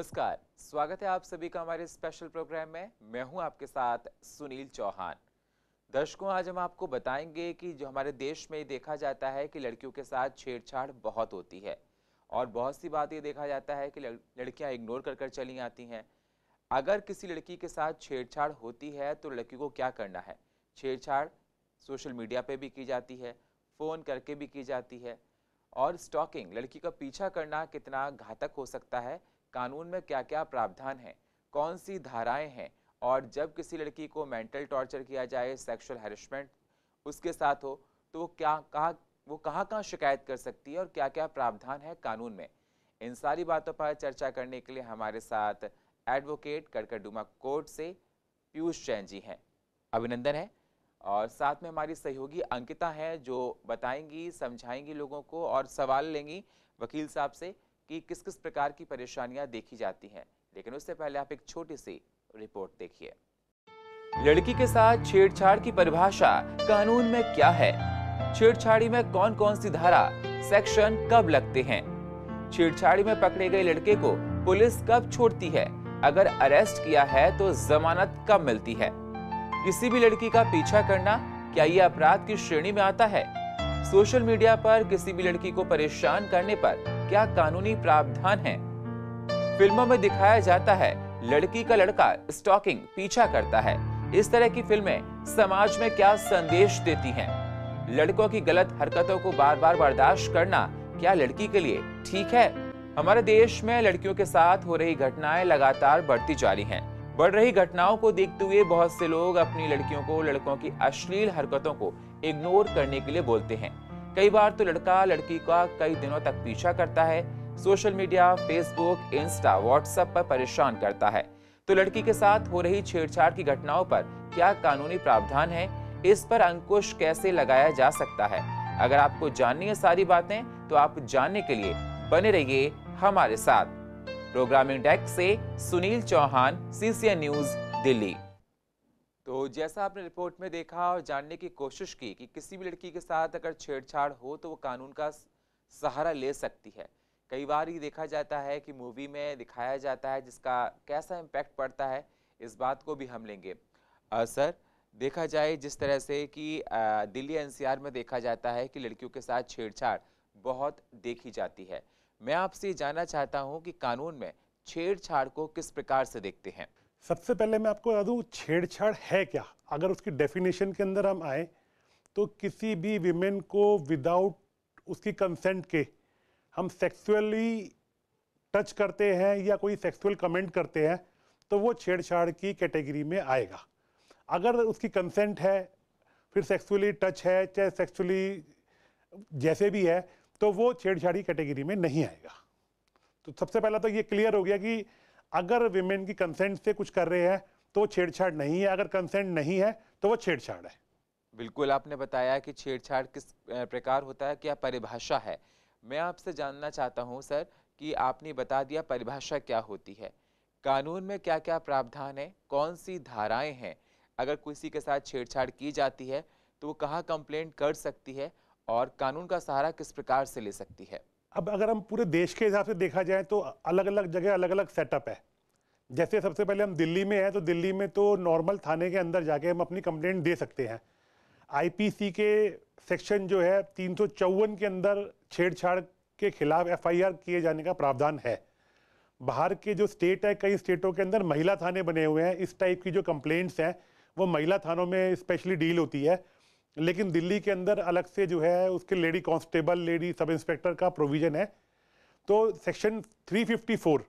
नमस्कार, स्वागत है आप सभी का हमारे स्पेशल प्रोग्राम में। मैं हूं आपके साथ सुनील चौहान। दर्शकों, आज हम आपको बताएंगे कि जो हमारे देश में देखा जाता है कि लड़कियों के साथ छेड़छाड़ बहुत होती है और बहुत सी बात ये देखा जाता है कि लड़कियां इग्नोर कर कर चली आती हैं। अगर किसी लड़की के साथ छेड़छाड़ होती है तो लड़की को क्या करना है? छेड़छाड़ सोशल मीडिया पे भी की जाती है, फ़ोन करके भी की जाती है। और स्टॉकिंग, लड़की का पीछा करना कितना घातक हो सकता है, कानून में क्या क्या प्रावधान है, कौन सी धाराएं हैं, और जब किसी लड़की को मेंटल टॉर्चर किया जाए, सेक्सुअल हैरेसमेंट उसके साथ हो, तो वो कहाँ कहाँ शिकायत कर सकती है और क्या क्या प्रावधान है कानून में। इन सारी बातों पर चर्चा करने के लिए हमारे साथ एडवोकेट कड़कड़डूमा कोर्ट से पीयूष जैन जी हैं। अभिनंदन है। और साथ में हमारी सहयोगी अंकिता हैं जो बताएंगी, समझाएंगी लोगों को और सवाल लेंगी वकील साहब से कि किस किस प्रकार की परेशानियां देखी जाती हैं। लेकिन उससे पहले आप एक छोटी सी रिपोर्ट देखिए। लड़की के साथ छेड़छाड़ की परिभाषा कानून में क्या है? छेड़छाड़ी में कौन कौन सी धारा, सेक्शन कब लगते हैं? छेड़छाड़ी में पकड़े गए लड़के को पुलिस कब छोड़ती है? अगर अरेस्ट किया है तो जमानत कब मिलती है? किसी भी लड़की का पीछा करना, क्या यह अपराध की श्रेणी में आता है? सोशल मीडिया पर किसी भी लड़की को परेशान करने पर क्या कानूनी प्रावधान है? फिल्मों में दिखाया जाता है लड़की का लड़का स्टॉकिंग, पीछा करता है। इस तरह की फिल्में समाज में क्या संदेश देती हैं? लड़कों की गलत हरकतों को बार बार बर्दाश्त करना क्या लड़की के लिए ठीक है? हमारे देश में लड़कियों के साथ हो रही घटनाएं लगातार बढ़ती जा रही हैं। बढ़ रही घटनाओं को देखते हुए बहुत से लोग अपनी लड़कियों को लड़कों की अश्लील हरकतों को इग्नोर करने के लिए बोलते हैं। कई बार तो लड़का लड़की का कई दिनों तक पीछा करता है, social media, Facebook, Insta, WhatsApp पर परेशान करता है। तो लड़की के साथ हो रही छेड़छाड़ की घटनाओं पर क्या कानूनी प्रावधान है? इस पर अंकुश कैसे लगाया जा सकता है? अगर आपको जाननी है सारी बातें तो आप जानने के लिए बने रहिए हमारे साथ। प्रोग्रामिंग डेस्क से सुनील चौहान, CCN न्यूज, दिल्ली। तो जैसा आपने रिपोर्ट में देखा और जानने की कोशिश की कि किसी भी लड़की के साथ अगर छेड़छाड़ हो तो वो कानून का सहारा ले सकती है। कई बार ये देखा जाता है कि मूवी में दिखाया जाता है जिसका कैसा इम्पैक्ट पड़ता है, इस बात को भी हम लेंगे। सर, देखा जाए जिस तरह से कि दिल्ली NCR में देखा जाता है कि लड़कियों के साथ छेड़छाड़ बहुत देखी जाती है। मैं आपसे जानना चाहता हूं कि कानून में छेड़छाड़ को किस प्रकार से देखते हैं? सबसे पहले मैं आपको बता दूं छेड़छाड़ है क्या। अगर उसकी डेफिनेशन के अंदर हम आए तो किसी भी विमेन को विदाउट उसकी कंसेंट के हम सेक्सुअली टच करते हैं या कोई सेक्सुअल कमेंट करते हैं तो वो छेड़छाड़ की कैटेगरी में आएगा। अगर उसकी कंसेंट है, फिर सेक्सुअली टच है, चाहे सेक्सुअली जैसे भी है, तो वो छेड़छाड़ी कैटेगरी में नहीं आएगा। तो सबसे पहला तो ये क्लियर हो गया कि अगर विमेन की कंसेंट से कुछ कर रहे हैं तो वो छेड़छाड़ नहीं है, अगर कंसेंट नहीं है तो वो छेड़छाड़ है। बिल्कुल, आपने बताया कि छेड़छाड़ किस प्रकार होता है, क्या परिभाषा है। मैं आपसे जानना चाहता हूं सर कि आपने बता दिया परिभाषा क्या होती है, कानून में क्या क्या प्रावधान है, कौन सी धाराएं हैं, अगर किसी के साथ छेड़छाड़ की जाती है तो वो कहाँ कंप्लेंट कर सकती है और कानून का सहारा किस प्रकार से ले सकती है? अब अगर हम पूरे देश के हिसाब से देखा जाए तो अलग अलग जगह अलग अलग सेटअप है। जैसे सबसे पहले हम दिल्ली में हैं तो दिल्ली में तो नॉर्मल थाने के अंदर जाके हम अपनी कंप्लेंट दे सकते हैं। IPC के सेक्शन जो है 354 के अंदर छेड़छाड़ के खिलाफ FIR किए जाने का प्रावधान है। बाहर के जो स्टेट है, कई स्टेटों के अंदर महिला थाने बने हुए हैं। इस टाइप की जो कंप्लेंट्स हैं वो महिला थानों में स्पेशली डील होती है। लेकिन दिल्ली के अंदर अलग से जो है उसके lady constable, lady sub inspector का प्रोविजन है। तो सेक्शन 354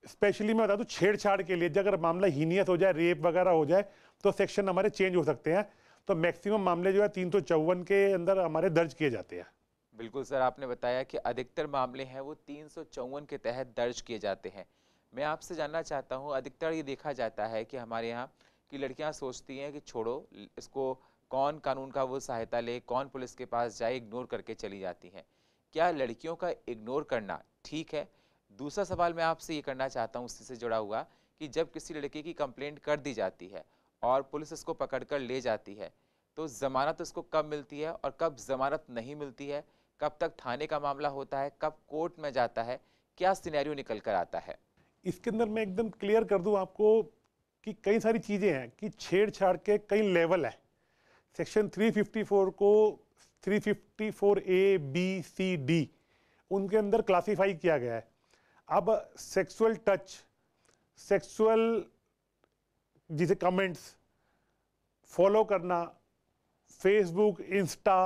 स्पेशली मैं बता दूं छेड़छाड़ के लिए, अगर मामला हीनियस हो जाए, रेप वगैरह हो जाए तो सेक्शन हमारे चेंज हो सकते हैं। तो मैक्सिमम मामले जो है 354 के अंदर हमारे दर्ज किए जाते हैं। बिल्कुल सर, आपने बताया कि अधिकतर मामले हैं वो 354 के तहत दर्ज किए जाते हैं। मैं आपसे जानना चाहता हूँ, अधिकतर ये देखा जाता है कि हमारे यहाँ की लड़कियाँ सोचती हैं कि छोड़ो इसको, कौन कानून का वो सहायता ले, कौन पुलिस के पास जाए, इग्नोर करके चली जाती हैं। क्या लड़कियों का इग्नोर करना ठीक है? दूसरा सवाल मैं आपसे ये करना चाहता हूँ उसी से जुड़ा हुआ कि जब किसी लड़की की कंप्लेंट कर दी जाती है और पुलिस इसको पकड़ कर ले जाती है तो जमानत उसको कब मिलती है और कब जमानत नहीं मिलती है? कब तक थाने का मामला होता है, कब कोर्ट में जाता है, क्या सिनेरियो निकल कर आता है? इसके अंदर मैं एकदम क्लियर कर दूं आपको कि कई सारी चीज़ें हैं कि छेड़छाड़ के कई लेवल है। सेक्शन 354 को 354 ए बी सी डी उनके अंदर क्लासिफाई किया गया है। अब सेक्सुअल टच, सेक्सुअल जिसे कमेंट्स, फॉलो करना, फेसबुक, इंस्टा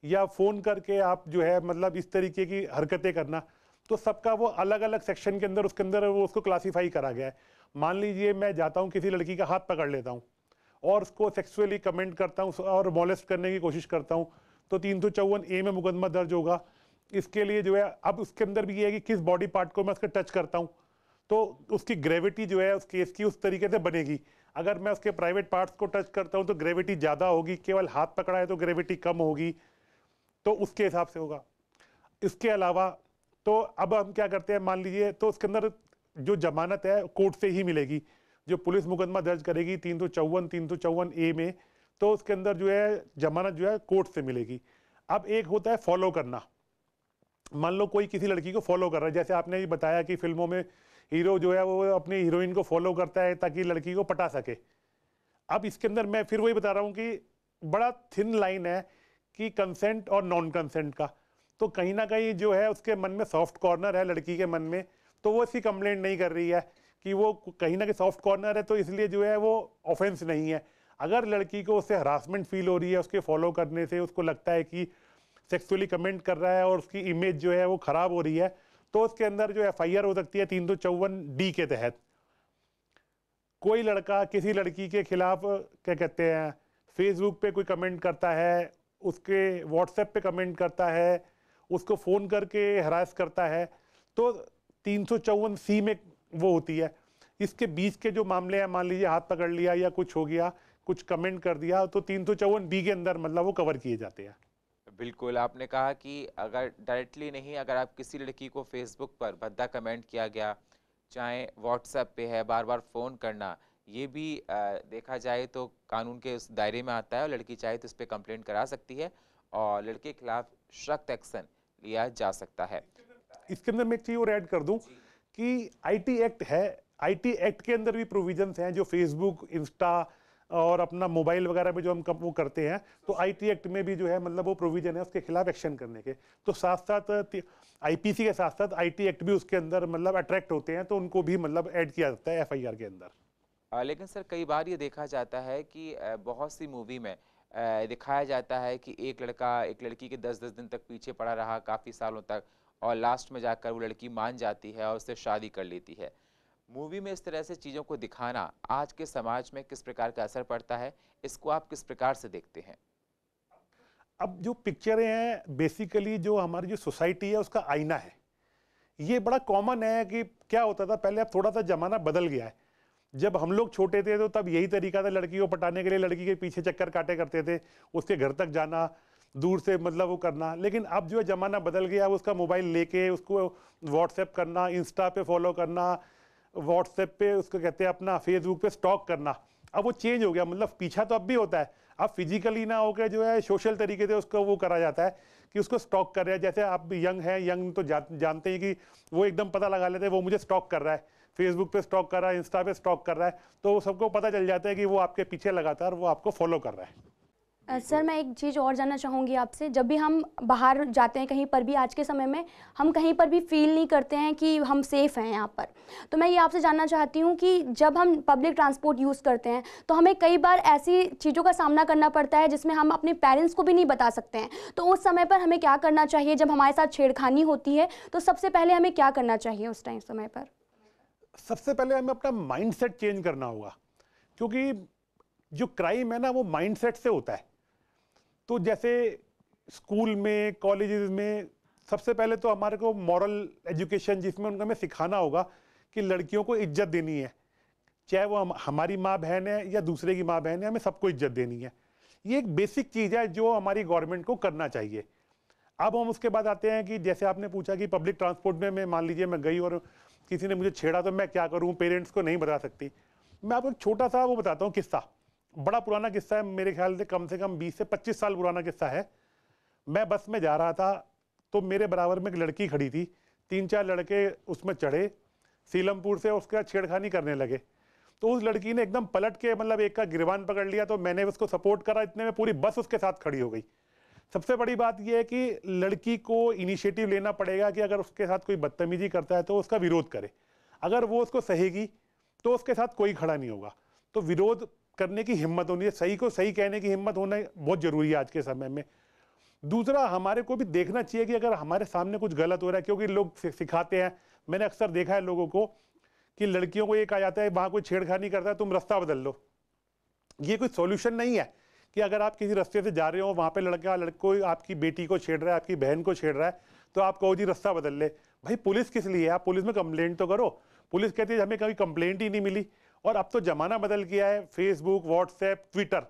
या फ़ोन करके आप जो है मतलब इस तरीके की हरकतें करना, तो सबका वो अलग अलग सेक्शन के अंदर उसके अंदर वो उसको क्लासिफाई करा गया है। मान लीजिए मैं जाता हूँ किसी लड़की का हाथ पकड़ लेता हूँ और उसको सेक्सुअली कमेंट करता हूँ और मोलेस्ट करने की कोशिश करता हूँ, तो 354 ए में मुकदमा दर्ज होगा। इसके लिए जो है अब उसके अंदर भी ये है कि किस बॉडी पार्ट को मैं उसके टच करता हूँ, तो उसकी ग्रेविटी जो है उस केस की उस तरीके से बनेगी। अगर मैं उसके प्राइवेट पार्ट्स को टच करता हूँ तो ग्रेविटी ज़्यादा होगी, केवल हाथ पकड़ा है तो ग्रेविटी कम होगी, तो उसके हिसाब से होगा। इसके अलावा तो अब हम क्या करते हैं, मान लीजिए तो उसके अंदर जो जमानत है कोर्ट से ही मिलेगी। जो पुलिस मुकदमा दर्ज करेगी 354 ए में, तो उसके अंदर जो है जमानत जो है कोर्ट से मिलेगी। अब एक होता है फॉलो करना। मान लो कोई किसी लड़की को फॉलो कर रहा है, जैसे आपने ये बताया कि फिल्मों में हीरो जो है वो अपनी हीरोइन को फॉलो करता है ताकि लड़की को पटा सके। अब इसके अंदर मैं फिर वही बता रहा हूँ कि बड़ा थिन लाइन है कि कंसेंट और नॉन कंसेंट का। तो कहीं ना कहीं जो है उसके मन में सॉफ्ट कॉर्नर है, लड़की के मन में, तो वो इसकी कंप्लेंट नहीं कर रही है कि वो कहीं ना कहीं सॉफ्ट कॉर्नर है, तो इसलिए जो है वो ऑफेंस नहीं है। अगर लड़की को उससे हरासमेंट फील हो रही है उसके फॉलो करने से, उसको लगता है कि सेक्सुअली कमेंट कर रहा है और उसकी इमेज जो है वो खराब हो रही है, तो उसके अंदर जो एफआईआर हो सकती है 354 डी के तहत। कोई लड़का किसी लड़की के खिलाफ क्या कहते हैं फेसबुक पे कोई कमेंट करता है, उसके व्हाट्सएप पे कमेंट करता है, उसको फ़ोन करके हरास करता है, तो 354 सी में वो होती है। इसके बीच के जो मामले हैं, मान लीजिए हाथ पकड़ लिया या कुछ हो गया, कुछ कमेंट कर दिया, तो 354 बी के अंदर मतलब वो कवर किए जाते हैं। बिल्कुल, आपने कहा कि अगर डायरेक्टली नहीं, अगर आप किसी लड़की को फेसबुक पर भद्दा कमेंट किया गया, चाहे व्हाट्सएप पे है, बार बार फ़ोन करना, ये भी देखा जाए तो कानून के उस दायरे में आता है, और लड़की चाहे तो इस पे कंप्लेंट करा सकती है और लड़के के खिलाफ सख्त एक्शन लिया जा सकता है। इसके अंदर मैं एक चीज़ और ऐड कर दूं कि आईटी एक्ट है। आईटी एक्ट के अंदर भी प्रोविजंस हैं जो फेसबुक, इंस्टा और अपना मोबाइल वगैरह पे जो हम वो करते हैं, तो आईटी एक्ट में भी जो है मतलब वो प्रोविजन है उसके खिलाफ एक्शन करने के। तो साथ साथ आईपीसी के साथ साथ आईटी एक्ट भी उसके अंदर मतलब अट्रैक्ट होते हैं, तो उनको भी मतलब ऐड किया जाता है एफआईआर के अंदर। लेकिन सर कई बार ये देखा जाता है कि बहुत सी मूवी में दिखाया जाता है कि एक लड़का एक लड़की के 10-10 दिन तक पीछे पड़ा रहा, काफ़ी सालों तक, और लास्ट में जाकर वो लड़की मान जाती है और उससे शादी कर लेती है। मूवी में इस तरह से चीज़ों को दिखाना आज के समाज में किस प्रकार का असर पड़ता है, इसको आप किस प्रकार से देखते हैं? अब जो पिक्चरें हैं बेसिकली जो हमारी जो सोसाइटी है उसका आईना है। ये बड़ा कॉमन है कि क्या होता था पहले, अब थोड़ा सा ज़माना बदल गया है। जब हम लोग छोटे थे तो तब यही तरीका था, लड़की को पटाने के लिए लड़की के पीछे चक्कर काटे करते थे, उसके घर तक जाना, दूर से मतलब वो करना। लेकिन अब जो है ज़माना बदल गया, अब उसका मोबाइल लेके उसको व्हाट्सएप करना, इंस्टा पे फॉलो करना, व्हाट्सएप पे उसको कहते हैं अपना फेसबुक पे स्टॉक करना, अब वो चेंज हो गया। मतलब पीछा तो अब भी होता है, अब फिजिकली ना होकर जो है सोशल तरीके से उसको वो करा जाता है कि उसको स्टॉक कर रहा है। जैसे आप यंग हैं, यंग तो जानते हैं कि वो एकदम पता लगा लेते हैं वो मुझे स्टॉक कर रहा है, फेसबुक पे स्टॉक कर रहा है, इंस्टा पे स्टॉक कर रहा है, तो सबको पता चल जाता है कि वो आपके पीछे लगातार वो आपको फॉलो कर रहा है। सर मैं एक चीज़ और जानना चाहूँगी आपसे, जब भी हम बाहर जाते हैं कहीं पर भी, आज के समय में हम कहीं पर भी फील नहीं करते हैं कि हम सेफ़ हैं यहाँ पर, तो मैं ये आपसे जानना चाहती हूँ कि जब हम पब्लिक ट्रांसपोर्ट यूज़ करते हैं तो हमें कई बार ऐसी चीज़ों का सामना करना पड़ता है जिसमें हम अपने पेरेंट्स को भी नहीं बता सकते हैं, तो उस समय पर हमें क्या करना चाहिए? जब हमारे साथ छेड़खानी होती है तो सबसे पहले हमें क्या करना चाहिए उस समय पर? सबसे पहले हमें अपना माइंडसेट चेंज करना होगा, क्योंकि जो क्राइम है ना वो माइंडसेट से होता है। तो जैसे स्कूल में, कॉलेजेस में सबसे पहले तो हमारे को मॉरल एजुकेशन, जिसमें उनको हमें सिखाना होगा कि लड़कियों को इज्जत देनी है, चाहे वो हमारी माँ बहन है या दूसरे की माँ बहन है, हमें सबको इज्जत देनी है। ये एक बेसिक चीज़ है जो हमारी गवर्नमेंट को करना चाहिए। अब हम उसके बाद आते हैं कि जैसे आपने पूछा कि पब्लिक ट्रांसपोर्ट में मैं मान लीजिए मैं गई और किसी ने मुझे छेड़ा तो मैं क्या करूं, पेरेंट्स को नहीं बता सकती। मैं आपको एक छोटा सा वो बताता हूं किस्सा, बड़ा पुराना किस्सा है, मेरे ख्याल से कम 20 से 25 साल पुराना किस्सा है। मैं बस में जा रहा था तो मेरे बराबर में एक लड़की खड़ी थी, 3-4 लड़के उसमें चढ़े, सीलमपुर से उसके साथ छेड़खानी करने लगे। तो उस लड़की ने एकदम पलट के मतलब एक का गिरबान पकड़ लिया, तो मैंने उसको सपोर्ट करा, इतने में पूरी बस उसके साथ खड़ी हो गई। सबसे बड़ी बात यह है कि लड़की को इनिशिएटिव लेना पड़ेगा कि अगर उसके साथ कोई बदतमीजी करता है तो उसका विरोध करे। अगर वो उसको सहेगी तो उसके साथ कोई खड़ा नहीं होगा। तो विरोध करने की हिम्मत होनी है, सही को सही कहने की हिम्मत होना बहुत जरूरी है आज के समय में। दूसरा, हमारे को भी देखना चाहिए कि अगर हमारे सामने कुछ गलत हो रहा है, क्योंकि लोग सिखाते हैं, मैंने अक्सर देखा है लोगों को कि लड़कियों को ये कहा जाता है वहां कोई छेड़खानी करता है तुम रास्ता बदल लो। ये कोई सॉल्यूशन नहीं है कि अगर आप किसी रास्ते से जा रहे हो, वहां पे लड़को आपकी बेटी को छेड़ रहा है, आपकी बहन को छेड़ रहा है, तो आप कहो जी रास्ता बदल ले। भाई पुलिस किस लिए है? आप पुलिस में कंप्लेंट तो करो। पुलिस कहती है हमें कभी कंप्लेंट ही नहीं मिली। और अब तो जमाना बदल गया है, फेसबुक, व्हाट्सएप, ट्विटर।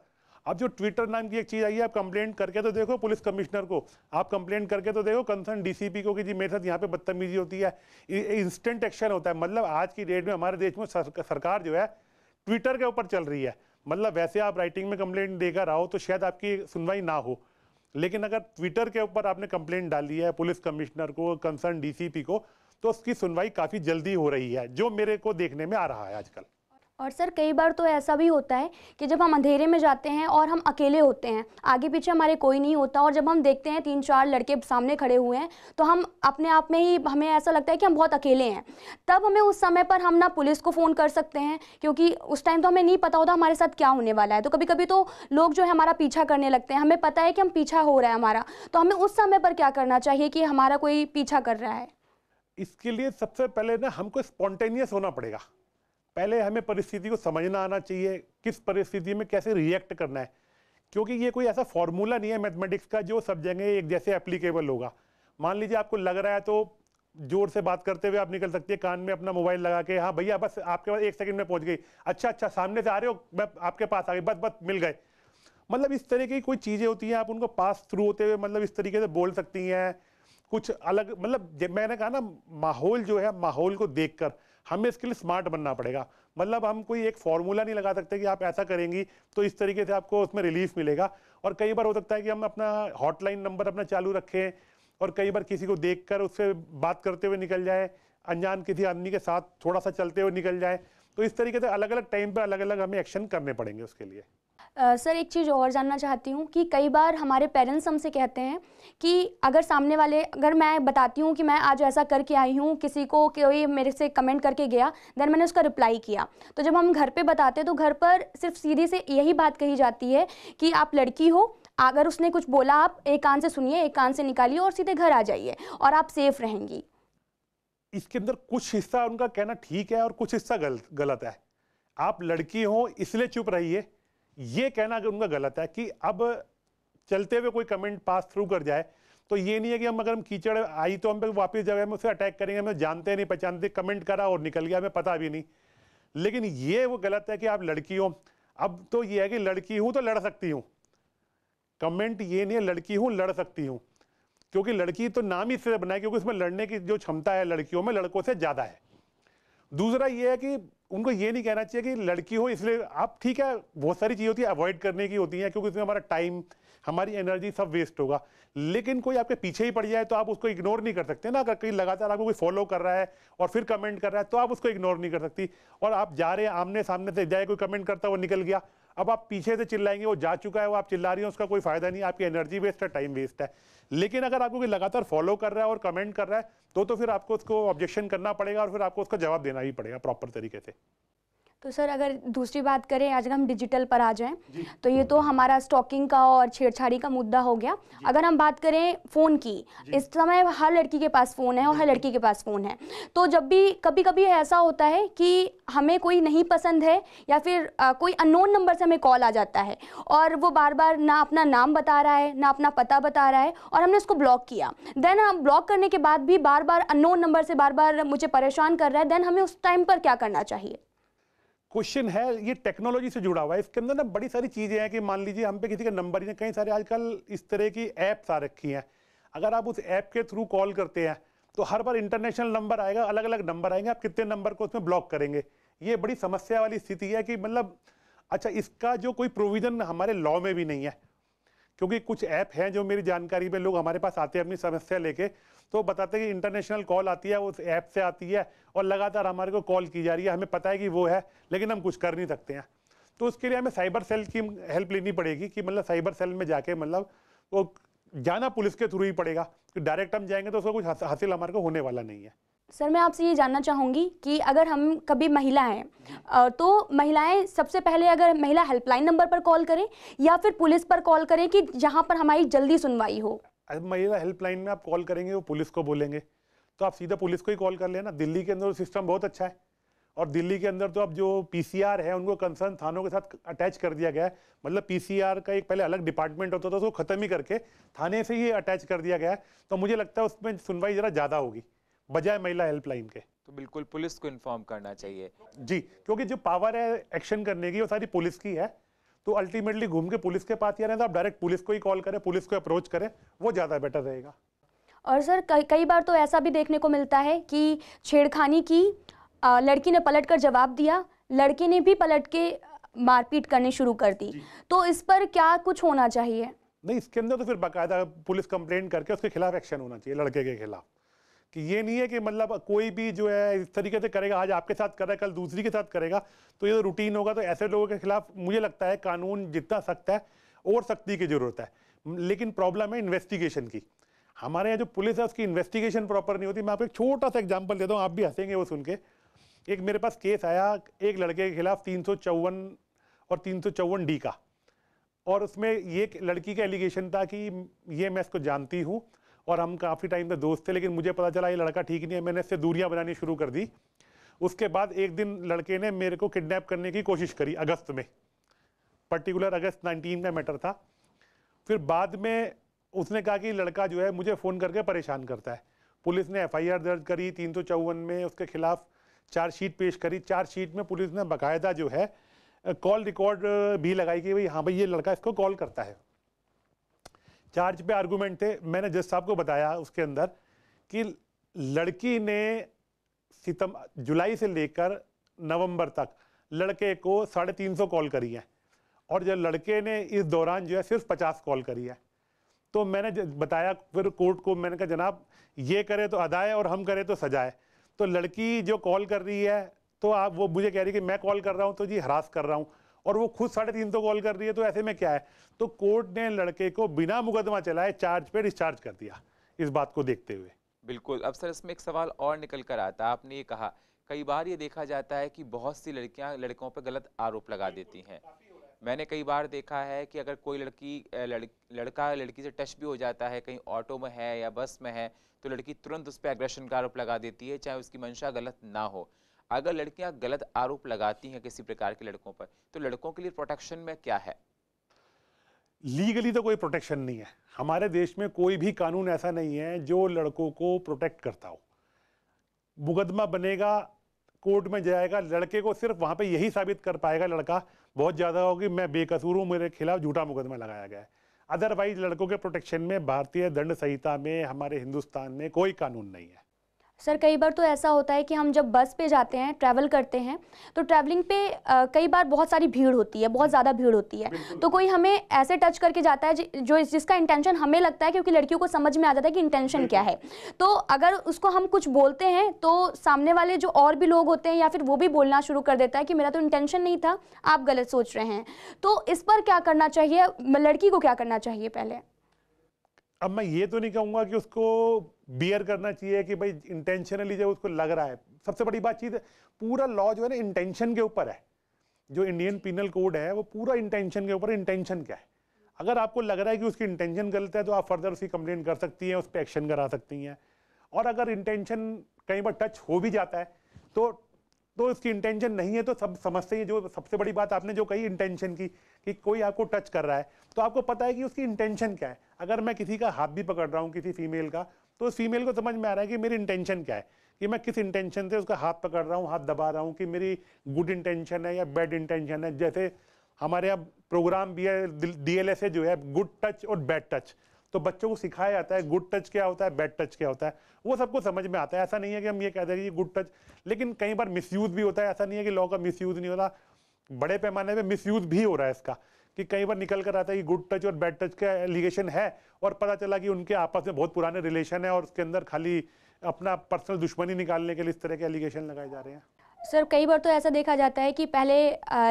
अब जो ट्विटर नाम की एक चीज आई है, आप कंप्लेंट करके तो देखो पुलिस कमिश्नर को, आप कंप्लेंट करके तो देखो कंसर्न डीसीपी को कि जी मेरे साथ यहाँ पे बदतमीजी होती है। इंस्टेंट एक्शन होता है। मतलब आज की डेट में हमारे देश में सरकार जो है ट्विटर के ऊपर चल रही है। मतलब वैसे आप राइटिंग में कंप्लेंट देकर आओ तो शायद आपकी सुनवाई ना हो, लेकिन अगर ट्विटर के ऊपर आपने कंप्लेंट डाली है पुलिस कमिश्नर को, कंसर्न डीसीपी को, तो उसकी सुनवाई काफ़ी जल्दी हो रही है, जो मेरे को देखने में आ रहा है आजकल। और सर कई बार तो ऐसा भी होता है कि जब हम अंधेरे में जाते हैं और हम अकेले होते हैं, आगे पीछे हमारे कोई नहीं होता, और जब हम देखते हैं 3-4 लड़के सामने खड़े हुए हैं तो हम अपने आप में ही हमें ऐसा लगता है कि हम बहुत अकेले हैं। तब हमें उस समय पर हम ना पुलिस को फ़ोन कर सकते हैं, क्योंकि उस टाइम तो हमें नहीं पता होता हमारे साथ क्या होने वाला है। तो कभी कभी तो लोग जो है हमारा पीछा करने लगते हैं, हमें पता है कि हम पीछा हो रहा है हमारा, तो हमें उस समय पर क्या करना चाहिए कि हमारा कोई पीछा कर रहा है? इसके लिए सबसे पहले ना हमको स्पॉन्टेनियस होना पड़ेगा। पहले हमें परिस्थिति को समझना आना चाहिए, किस परिस्थिति में कैसे रिएक्ट करना है, क्योंकि ये कोई ऐसा फॉर्मूला नहीं है मैथमेटिक्स का जो सब जगह एक जैसे एप्लीकेबल होगा। मान लीजिए आपको लग रहा है तो जोर से बात करते हुए आप निकल सकती है, कान में अपना मोबाइल लगा के, हाँ भैया बस आपके पास 1 सेकंड में पहुंच गई, अच्छा सामने से आ रहे हो, मैं आपके पास आ गई, बस मिल गए। मतलब इस तरह की कोई चीजें होती हैं, आप उनको पास थ्रू होते हुए मतलब इस तरीके से बोल सकती हैं। कुछ अलग मतलब मैंने कहा ना, माहौल जो है, माहौल को देखकर हमें इसके लिए स्मार्ट बनना पड़ेगा। मतलब हम कोई एक फॉर्मूला नहीं लगा सकते कि आप ऐसा करेंगी तो इस तरीके से आपको उसमें रिलीफ मिलेगा। और कई बार हो सकता है कि हम अपना हॉटलाइन नंबर अपना चालू रखें और कई बार किसी को देखकर उससे बात करते हुए निकल जाए, अनजान किसी आदमी के साथ थोड़ा सा चलते हुए निकल जाए। तो इस तरीके से अलग अलग टाइम पर अलग अलग हमें एक्शन करने पड़ेंगे उसके लिए। सर एक चीज़ और जानना चाहती हूँ कि कई बार हमारे पेरेंट्स हमसे कहते हैं कि अगर सामने वाले, अगर मैं बताती हूँ कि मैं आज ऐसा करके आई हूँ, किसी को कोई मेरे से कमेंट करके गया, देन मैंने उसका रिप्लाई किया, तो जब हम घर पे बताते हैं तो घर पर सिर्फ सीधी से यही बात कही जाती है कि आप लड़की हो, अगर उसने कुछ बोला आप एक कान से सुनिए, एक कान से निकालिए और सीधे घर आ जाइए और आप सेफ रहेंगी। इसके अंदर कुछ हिस्सा उनका कहना ठीक है और कुछ हिस्सा गलत है। आप लड़की हो इसलिए चुप रहिए, ये कहना उनका गलत है। कि अब चलते हुए कोई कमेंट पास थ्रू कर जाए तो ये नहीं है कि हम अगर हम कीचड़ आई तो हम पे वापस जगह में उसे अटैक करेंगे, हमें जानते नहीं पहचानते, कमेंट करा और निकल गया, हमें पता भी नहीं। लेकिन ये वो गलत है कि आप लड़की हो। अब तो ये है कि लड़की हूं तो लड़ सकती हूँ, कमेंट ये नहीं है लड़की हूं लड़ सकती हूँ, क्योंकि लड़की तो नाम ही इससे बना है क्योंकि उसमें लड़ने की जो क्षमता है लड़कियों में लड़कों से ज्यादा है। दूसरा ये है कि उनको ये नहीं कहना चाहिए कि लड़की हो इसलिए आप, ठीक है बहुत सारी चीज़ होती है अवॉइड करने की होती है क्योंकि उसमें हमारा टाइम, हमारी एनर्जी सब वेस्ट होगा। लेकिन कोई आपके पीछे ही पड़ जाए तो आप उसको इग्नोर नहीं कर सकते ना। अगर कहीं लगातार आपको कोई फॉलो कर रहा है और फिर कमेंट कर रहा है तो आप उसको इग्नोर नहीं कर सकती। और आप जा रहे हैं आमने सामने से, जाए कोई कमेंट करता है वो निकल गया, अब आप पीछे से चिल्लाएंगे, वो जा चुका है, वो आप चिल्ला रही हैं, उसका कोई फायदा नहीं, आपकी एनर्जी वेस्ट है, टाइम वेस्ट है। लेकिन अगर आपको कोई लगातार फॉलो कर रहा है और कमेंट कर रहा है तो फिर आपको उसको ऑब्जेक्शन करना पड़ेगा और फिर आपको उसका जवाब देना ही पड़ेगा प्रॉपर तरीके से। तो सर अगर दूसरी बात करें, आज हम डिजिटल पर आ जाएं, तो ये तो हमारा स्टॉकिंग का और छेड़छाड़ी का मुद्दा हो गया। अगर हम बात करें फ़ोन की, इस समय हर लड़की के पास फ़ोन है और हर लड़की के पास फ़ोन है। तो जब भी कभी कभी ऐसा होता है कि हमें कोई नहीं पसंद है या फिर कोई अननोन नंबर से हमें कॉल आ जाता है और वो बार बार ना अपना नाम बता रहा है ना अपना पता बता रहा है और हमने उसको ब्लॉक किया। देन हम ब्लॉक करने के बाद भी बार बार अननोन नंबर से बार बार मुझे परेशान कर रहा है, देन हमें उस टाइम पर क्या करना चाहिए? क्वेश्चन है ये टेक्नोलॉजी से जुड़ा हुआ है। इसके अंदर ना बड़ी सारी चीजें हैं कि मान लीजिए हम पे किसी का नंबर ही नहीं, कई सारे आजकल इस तरह की ऐप्स आ रखी हैं। अगर आप उस ऐप के थ्रू कॉल करते हैं तो हर बार इंटरनेशनल नंबर आएगा, अलग अलग नंबर आएंगे, आप कितने नंबर को उसमें ब्लॉक करेंगे? ये बड़ी समस्या वाली स्थिति है कि मतलब अच्छा इसका जो कोई प्रोविजन हमारे लॉ में भी नहीं है क्योंकि कुछ ऐप हैं जो मेरी जानकारी में लोग हमारे पास आते हैं अपनी समस्या लेके, तो बताते हैं कि इंटरनेशनल कॉल आती है, उस ऐप से आती है और लगातार हमारे को कॉल की जा रही है, हमें पता है कि वो है लेकिन हम कुछ कर नहीं सकते हैं। तो उसके लिए हमें साइबर सेल की हेल्प लेनी पड़ेगी कि मतलब साइबर सेल में जाके मतलब वो जाना पुलिस के थ्रू ही पड़ेगा, कि डायरेक्ट हम जाएंगे तो उसका कुछ हासिल हमारे को होने वाला नहीं है। सर मैं आपसे ये जानना चाहूँगी कि अगर हम कभी महिला हैं तो महिलाएं सबसे पहले अगर महिला हेल्पलाइन नंबर पर कॉल करें या फिर पुलिस पर कॉल करें कि जहां पर हमारी जल्दी सुनवाई हो? महिला हेल्पलाइन में आप कॉल करेंगे वो पुलिस को बोलेंगे तो आप सीधा पुलिस को ही कॉल कर लेना। दिल्ली के अंदर सिस्टम बहुत अच्छा है और दिल्ली के अंदर तो अब जो पीसीआर है उनको कंसर्न थानों के साथ अटैच कर दिया गया है। मतलब पीसीआर का एक पहले अलग डिपार्टमेंट होता था, उसको खत्म ही करके थाने से ही अटैच कर दिया गया है। तो मुझे लगता है उसमें सुनवाई जरा ज़्यादा होगी बजाय महिला हेल्पलाइन के। तो बिल्कुल पुलिस को इन्फॉर्म करना चाहिए जी, क्योंकि जो पावर है एक्शन करने की वो सारी पुलिस की है। तो अल्टीमेटली घूम के पुलिस के पास ही रहना, तो आप डायरेक्ट पुलिस को ही कॉल करें, पुलिस को अप्रोच करें, वो ज़्यादा बेटर रहेगा। और सर कई बार तो ऐसा भी देखने को मिलता है कि छेड़खानी की, लड़की ने पलट कर जवाब दिया, लड़के ने भी पलट के मारपीट करनी शुरू कर दी, तो इस पर क्या कुछ होना चाहिए? नहीं, इसके अंदर तो फिर बाकायदा पुलिस कंप्लेंट करके उसके खिलाफ एक्शन होना चाहिए लड़के के खिलाफ। कि ये नहीं है कि मतलब कोई भी जो है इस तरीके से करेगा, आज आपके साथ कर रहा है कल दूसरी के साथ करेगा, तो ये तो रूटीन होगा। तो ऐसे लोगों के खिलाफ मुझे लगता है कानून जितना सख्त है और सख्ती की जरूरत है। लेकिन प्रॉब्लम है इन्वेस्टिगेशन की। हमारे यहाँ जो पुलिस है उसकी इन्वेस्टिगेशन प्रॉपर नहीं होती। मैं आपको एक छोटा सा एग्जाम्पल देता हूँ, आप भी हंसेंगे वो सुन के। एक मेरे पास केस आया एक लड़के के खिलाफ 354 और 354D का, और उसमें ये लड़की का एलिगेशन था कि ये मैं इसको जानती हूँ और हम काफ़ी टाइम से दोस्त थे, लेकिन मुझे पता चला ये लड़का ठीक नहीं है, मैंने इससे दूरियां बनानी शुरू कर दी। उसके बाद एक दिन लड़के ने मेरे को किडनैप करने की कोशिश करी अगस्त में, पर्टिकुलर अगस्त 19 का मैटर था। फिर बाद में उसने कहा कि लड़का जो है मुझे फ़ोन करके परेशान करता है। पुलिस ने FIR दर्ज करी 354 में, उसके खिलाफ चार्जशीट पेश करी। चार्जशीट में पुलिस ने बाकायदा जो है कॉल रिकॉर्ड भी लगाई कि भाई हाँ भाई ये लड़का इसको कॉल करता है। चार्ज पे आर्गूमेंट थे। मैंने जज साहब को बताया उसके अंदर कि लड़की ने जुलाई से लेकर नवंबर तक लड़के को 350 कॉल करी है और जब लड़के ने इस दौरान जो है सिर्फ 50 कॉल करी है। तो मैंने बताया फिर कोर्ट को, मैंने कहा जनाब ये करे तो अदा है और हम करें तो सजा है। तो लड़की जो कॉल कर रही है तो आप वो मुझे कह रही है कि मैं कॉल कर रहा हूँ तो जी हरास कर रहा हूँ, और वो खुद 350 कॉल कर रही है, तो ऐसे में क्या है। तो कोर्ट ने लड़के को बिना मुकदमा चलाए चार्ज पे डिस्चार्ज कर दिया इस बात को देखते हुए। बिल्कुल। अब सर इसमें एक सवाल और निकल कर आता है। आपने ये कहा कई बार ये देखा जाता है कि बहुत सी लड़कियां लड़कों पर गलत आरोप लगा देती हैं। मैंने कई बार देखा है कि अगर कोई लड़का लड़की से टच भी हो जाता है, कहीं ऑटो में है या बस में है, तो लड़की तुरंत उस पर एग्रेशन का आरोप लगा देती है, चाहे उसकी मंशा गलत ना हो। अगर लड़कियां गलत आरोप लगाती हैं किसी प्रकार के लड़कों पर, तो लड़कों के लिए प्रोटेक्शन में क्या है? लीगली तो कोई प्रोटेक्शन नहीं है। हमारे देश में कोई भी कानून ऐसा नहीं है जो लड़कों को प्रोटेक्ट करता हो। मुकदमा बनेगा, कोर्ट में जाएगा, लड़के को सिर्फ वहां पे यही साबित कर पाएगा लड़का बहुत ज़्यादा हो कि मैं बेकसूर हूँ, मेरे खिलाफ झूठा मुकदमा लगाया गया है। अदरवाइज लड़कों के प्रोटेक्शन में भारतीय दंड संहिता में, हमारे हिंदुस्तान में कोई कानून नहीं है। सर कई बार तो ऐसा होता है कि हम जब बस पे जाते हैं, ट्रैवल करते हैं, तो ट्रैवलिंग पे कई बार बहुत सारी भीड़ होती है, बहुत ज़्यादा भीड़ होती है, तो कोई हमें ऐसे टच करके जाता है जो जिसका इंटेंशन हमें लगता है, क्योंकि लड़कियों को समझ में आ जाता है कि इंटेंशन क्या है, तो अगर उसको हम कुछ बोलते हैं तो सामने वाले जो और भी लोग होते हैं या फिर वो भी बोलना शुरू कर देता है कि मेरा तो इंटेंशन नहीं था, आप गलत सोच रहे हैं। तो इस पर क्या करना चाहिए, लड़की को क्या करना चाहिए पहले? अब मैं ये तो नहीं कहूँगा कि उसको बियर करना चाहिए कि भाई इंटेंशनली जब उसको लग रहा है। सबसे बड़ी बात चीज़, पूरा लॉ जो है ना इंटेंशन के ऊपर है। जो इंडियन पिनल कोड है वो पूरा इंटेंशन के ऊपर। इंटेंशन क्या है, अगर आपको लग रहा है कि उसकी इंटेंशन गलत है तो आप फर्दर उसकी कंप्लेंट कर सकती हैं, उस पर एक्शन करा सकती हैं। और अगर इंटेंशन कई बार टच हो भी जाता है तो उसकी इंटेंशन नहीं है तो सब समझते हैं। जो सबसे बड़ी बात आपने जो कही इंटेंशन की, कि कोई आपको टच कर रहा है तो आपको पता है कि उसकी इंटेंशन क्या है। अगर मैं किसी का हाथ भी पकड़ रहा हूँ, किसी फीमेल का, तो उस फीमेल को समझ में आ रहा है कि मेरी इंटेंशन क्या है, कि मैं किस इंटेंशन से उसका हाथ पकड़ रहा हूँ, हाथ दबा रहा हूँ, कि मेरी गुड इंटेंशन है या बैड इंटेंशन है। जैसे हमारे यहाँ प्रोग्राम भी है DLSA जो है, गुड टच और बैड टच, तो बच्चों को सिखाया जाता है गुड टच क्या होता है, बैड टच क्या होता है, वो सबको समझ में आता है। ऐसा नहीं है कि हम ये कहते हैं कि गुड टच, लेकिन कई बार मिसयूज भी होता है। ऐसा नहीं है कि लॉ का मिसयूज नहीं होता, बड़े पैमाने पे मिसयूज भी हो रहा है इसका, कि कई बार निकल कर आता है कि गुड टच और बैड टच का एलिगेशन है, और पता चला कि उनके आपस में बहुत पुराने रिलेशन है और उसके अंदर खाली अपना पर्सनल दुश्मनी निकालने के लिए इस तरह के एलिगेशन लगाए जा रहे हैं। सर कई बार तो ऐसा देखा जाता है कि पहले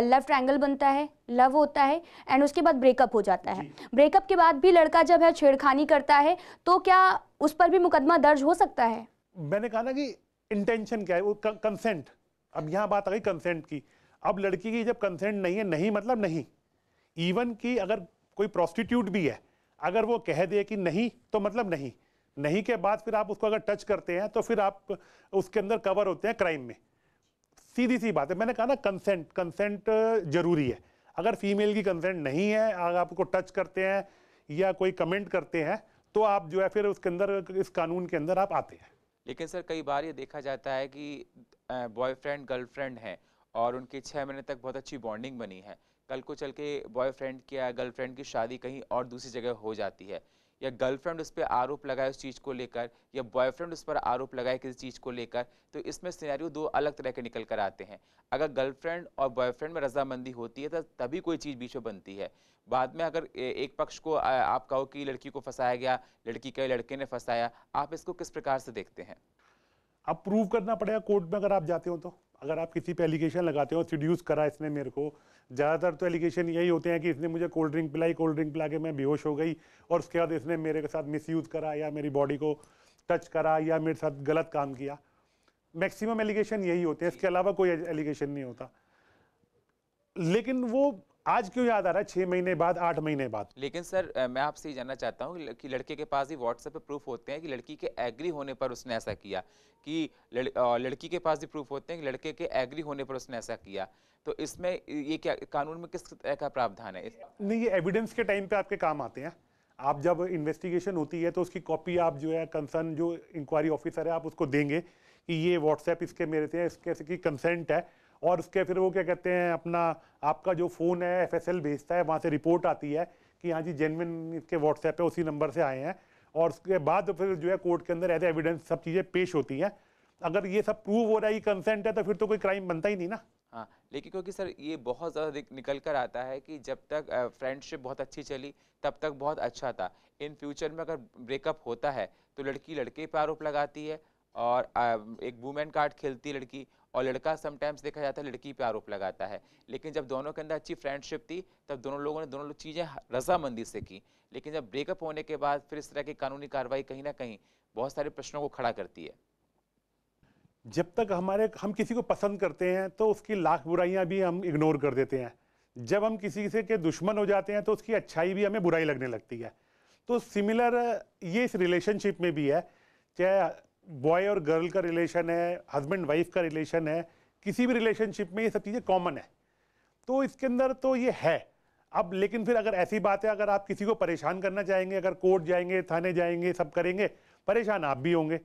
लव ट्रायंगल बनता है, लव होता है एंड उसके बाद ब्रेकअप हो जाता है। ब्रेकअप के बाद भी लड़का जब है छेड़खानी करता है तो क्या उस पर भी मुकदमा दर्ज हो सकता है? मैंने कहा ना कि इंटेंशन क्या है, वो कंसेंट। अब यहाँ बात आ गई कंसेंट की। अब लड़की की जब कंसेंट नहीं है, नहीं मतलब नहीं। इवन कि अगर कोई प्रोस्टिट्यूट भी है, अगर वो कह दे कि नहीं तो मतलब नहीं, नहीं के बाद फिर आप उसको अगर टच करते हैं तो फिर आप उसके अंदर कवर होते हैं क्राइम में। सीधी सी बात है। मैंने कहा ना कंसेंट जरूरी है। अगर फीमेल की कंसेंट नहीं है, अगर आप उसको टच करते हैं या कोई कमेंट करते हैं तो आप जो है फिर उसके अंदर, इस कानून के अंदर आप आते हैं। लेकिन सर कई बार ये देखा जाता है कि बॉयफ्रेंड गर्लफ्रेंड है और उनकी 6 महीने तक बहुत अच्छी बॉन्डिंग बनी है, कल को चल के बॉयफ्रेंड की या गर्लफ्रेंड की शादी कहीं और दूसरी जगह हो जाती है, या गर्लफ्रेंड उस पर आरोप लगाए उस चीज़ को लेकर, या बॉयफ्रेंड उस पर आरोप लगाए किसी चीज़ को लेकर, तो इसमें सिनेरियो दो अलग तरह के निकल कर आते हैं। अगर गर्लफ्रेंड और बॉयफ्रेंड में रजामंदी होती है तो तभी कोई चीज़ बीच में बनती है। बाद में अगर एक पक्ष को आप कहो कि लड़की को फंसाया गया, लड़की के लड़के ने फंसाया, आप इसको किस प्रकार से देखते हैं? अब प्रूव करना पड़ेगा कोर्ट में अगर आप जाते हो तो। अगर आप किसी पे एलिगेशन लगाते हो, सीड्यूस करा इसने मेरे को, ज़्यादातर तो एलिगेशन यही होते हैं कि इसने मुझे कोल्ड ड्रिंक पिलाई, कोल्ड ड्रिंक पिला के मैं बेहोश हो गई और उसके बाद इसने मेरे के साथ मिसयूज करा या मेरी बॉडी को टच करा या मेरे साथ गलत काम किया। मैक्सिमम एलिगेशन यही होते हैं, इसके अलावा कोई एलिगेशन नहीं होता। लेकिन वो आज क्यों याद आ रहा है 6 महीने बाद, 8 महीने बाद? लेकिन सर मैं आपसे ये जानना चाहता हूँ कि लड़के के पास ही व्हाट्सएप पे प्रूफ होते हैं कि लड़की के एग्री होने पर उसने ऐसा किया, कि लड़की के पास भी प्रूफ होते हैं कि लड़के के एग्री होने पर उसने ऐसा किया, तो इसमें ये क्या कानून में किस तरह का प्रावधान है? नहीं, ये एविडेंस के टाइम पे आपके काम आते हैं। आप जब इन्वेस्टिगेशन होती है तो उसकी कॉपी आप जो है कंसर्न जो इंक्वायरी ऑफिसर है आप उसको देंगे कि ये व्हाट्सएप इसके मेरे थे, इसके कंसेंट है, और उसके फिर वो क्या कहते हैं अपना आपका जो फ़ोन है FSL भेजता है, वहाँ से रिपोर्ट आती है कि हाँ जी जेन्युइन इसके व्हाट्सएप है, उसी नंबर से आए हैं, और उसके बाद फिर जो है कोर्ट के अंदर एज एविडेंस सब चीज़ें पेश होती हैं। अगर ये सब प्रूव हो रहा है कि कंसेंट है तो फिर तो कोई क्राइम बनता ही नहीं ना। हाँ, लेकिन क्योंकि सर ये बहुत ज़्यादा निकल कर आता है कि जब तक फ्रेंडशिप बहुत अच्छी चली तब तक बहुत अच्छा था, इन फ्यूचर में अगर ब्रेकअप होता है तो लड़की लड़के पे आरोप लगाती है और एक वुमेन कार्ड खेलती है लड़की, और लड़का समटाइम्स देखा जाता है लड़की पे आरोप लगाता है। लेकिन जब दोनों के अंदर अच्छी फ्रेंडशिप थी तब दोनों लोगों ने दोनों चीज़ें रजामंदी से की, लेकिन जब ब्रेकअप होने के बाद फिर इस तरह की कानूनी कार्रवाई कहीं ना कहीं बहुत सारे प्रश्नों को खड़ा करती है। जब तक हम किसी को पसंद करते हैं तो उसकी लाख बुराइयां भी हम इग्नोर कर देते हैं। जब हम किसी से के दुश्मन हो जाते हैं तो उसकी अच्छाई भी हमें बुराई लगने लगती है। तो सिमिलर ये इस रिलेशनशिप में भी है, चाहे बॉय और गर्ल का रिलेशन है, हस्बैंड वाइफ का रिलेशन है, किसी भी रिलेशनशिप में ये सब चीज़ें कॉमन है। तो इसके अंदर तो ये है। अब लेकिन फिर अगर ऐसी बात है, अगर आप किसी को परेशान करना चाहेंगे, अगर कोर्ट जाएंगे, थाने जाएंगे, सब करेंगे, परेशान आप भी होंगे।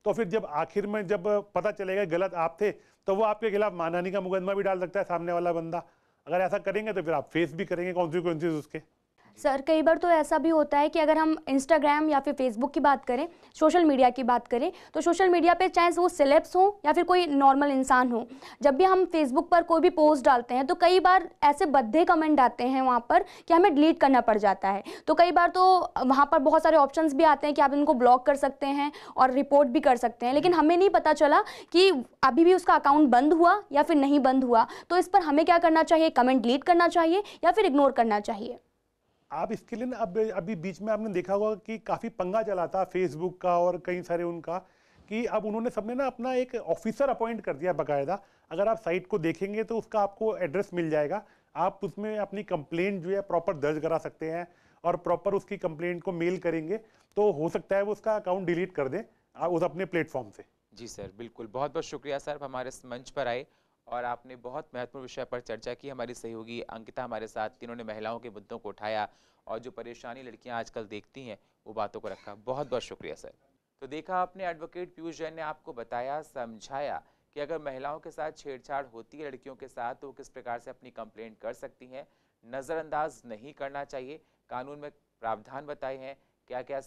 तो फिर जब आखिर में जब पता चलेगा गलत आप थे तो वो आपके खिलाफ मानहानि का मुकदमा भी डाल सकता है सामने वाला बंदा। अगर ऐसा करेंगे तो फिर आप फेस भी करेंगे कॉन्सिक्वेंसेस उसके। सर कई बार तो ऐसा भी होता है कि अगर हम इंस्टाग्राम या फिर फेसबुक की बात करें, सोशल मीडिया की बात करें, तो सोशल मीडिया पे चाहे वो सेलेब्स हो या फिर कोई नॉर्मल इंसान हो, जब भी हम फेसबुक पर कोई भी पोस्ट डालते हैं तो कई बार ऐसे भद्दे कमेंट आते हैं वहाँ पर कि हमें डिलीट करना पड़ जाता है। तो कई बार तो वहाँ पर बहुत सारे ऑप्शंस भी आते हैं कि आप इनको ब्लॉक कर सकते हैं और रिपोर्ट भी कर सकते हैं, लेकिन हमें नहीं पता चला कि अभी भी उसका अकाउंट बंद हुआ या फिर नहीं बंद हुआ। तो इस पर हमें क्या करना चाहिए? कमेंट डिलीट करना चाहिए या फिर इग्नोर करना चाहिए? आप इसके लिए ना अभी बीच में आपने देखा होगा कि काफ़ी पंगा चला था फेसबुक का और कई सारे उनका, कि अब उन्होंने सबने ना अपना एक ऑफिसर अपॉइंट कर दिया बाकायदा। अगर आप साइट को देखेंगे तो उसका आपको एड्रेस मिल जाएगा, आप उसमें अपनी कंप्लेंट जो है प्रॉपर दर्ज करा सकते हैं और प्रॉपर उसकी कंप्लेंट को मेल करेंगे तो हो सकता है वो उसका अकाउंट डिलीट कर दें उस अपने प्लेटफॉर्म से। जी सर, बिल्कुल। बहुत बहुत शुक्रिया सर, आप हमारे इस मंच पर आए और आपने बहुत महत्वपूर्ण विषय पर चर्चा की। हमारी सहयोगी अंकिता हमारे साथ थी, इन्होंने महिलाओं के मुद्दों को उठाया और जो परेशानी लड़कियां आजकल देखती हैं वो बातों को रखा। बहुत बहुत शुक्रिया सर। तो देखा आपने, एडवोकेट पीयूष जैन ने आपको बताया, समझाया कि अगर महिलाओं के साथ छेड़छाड़ होती है लड़कियों के साथ तो वो किस प्रकार से अपनी कंप्लेंट कर सकती हैं। नज़रअंदाज नहीं करना चाहिए, कानून में प्रावधान बताए हैं, क्या क्या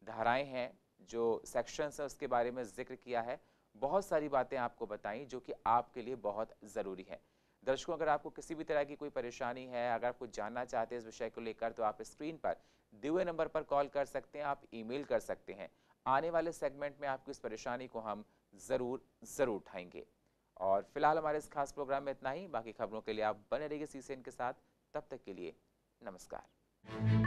धाराएँ हैं, जो सेक्शंस हैं उसके बारे में जिक्र किया है। बहुत सारी बातें आपको बताई जो कि आपके लिए बहुत ज़रूरी है। दर्शकों, अगर आपको किसी भी तरह की कोई परेशानी है, अगर आप कुछ जानना चाहते हैं इस विषय को लेकर, तो आप स्क्रीन पर दिए हुए नंबर पर कॉल कर सकते हैं, आप ईमेल कर सकते हैं। आने वाले सेगमेंट में आपकी इस परेशानी को हम ज़रूर उठाएंगे। और फिलहाल हमारे इस खास प्रोग्राम में इतना ही। बाकी खबरों के लिए आप बने रहिए CCN के साथ। तब तक के लिए नमस्कार।